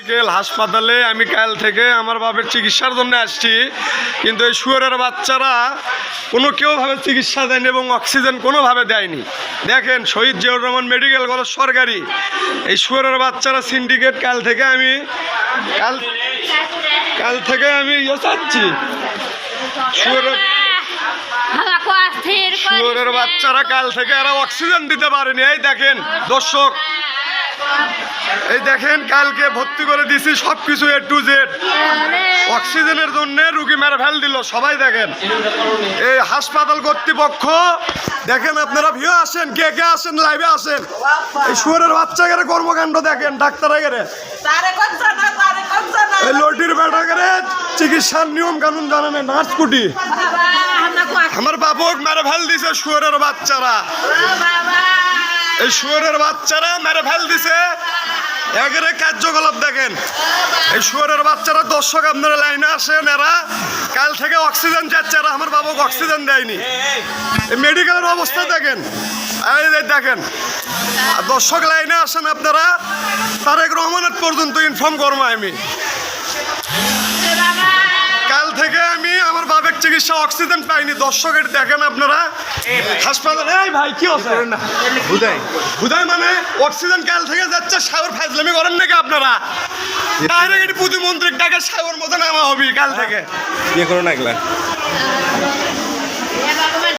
হাসপাতালে আমি কাল থেকে আমার বাপের চিকিৎসার জন্য আসছি, কিন্তু এই শুয়োরের বাচ্চারা কেউভাবে চিকিৎসা দেয়নি এবং অক্সিজেন কোনোভাবে দেয়নি। দেখেন, শহীদ জিয়াউর রহমান মেডিকেল কলেজ সরকারি, এই শুয়োরের বাচ্চারা সিন্ডিকেট। কাল থেকে আমি চাচ্ছি শুয়োরের বাচ্চারা কাল থেকে এরা অক্সিজেন দিতে পারেনি। এই দেখেন দর্শক, এই দেখেন কালকে ভর্তি করে দিছি সবকিছু A to Z, অক্সিজেনের জন্য রুগী মেরে ফেল দিল। সবাই দেখেন, এই হাসপাতাল কর্তৃপক্ষ দেখেন, আপনারা ভিউ আসেন, কে কে আসেন, লাইভে আসেন। এই শুয়োরের বাচ্চাদের কর্মকাণ্ড দেখেন, ডাক্তার এই লটির বেটাকে চিকিৎসার নিয়ম কানুন জানে না, নার্স কুটি আমার বাবুক মেরে ফেল দিছে শুয়োরের বাচ্চারা। এই শুয়োরের বাচ্চারা মেরে ফেল দিছে, একেবারে কার্যকলাপ দেখেন। এই শুয়োরের বাচ্চারা দর্শক আপনারা লাইনে আসেন, এরা কাল থেকে অক্সিজেন যাচ্ছে, এরা আমার বাবুকে অক্সিজেন দেয়নি। এই মেডিকেলের অবস্থা দেখেন, এই দেখেন দর্শক লাইনে আসেন আপনারা। তারেক রহমানের পর্যন্ত ইনফর্ম করবো আমি। কাল থেকে আমি আমার বাবের চিকিৎসা অক্সিজেন পাইনি। দর্শকের দেখেন আপনারা হাসপাতালে। এই ভাই কি হচ্ছে হুদাই মানে অক্সিজেন কাল থেকে যাচ্ছে, সাগর ফাজলামি করেন নাকি আপনারা? ডাইরেক্ট প্রতিমন্ত্রীর ডাকে সাগর মতো নামা হবে কাল থেকে। করো না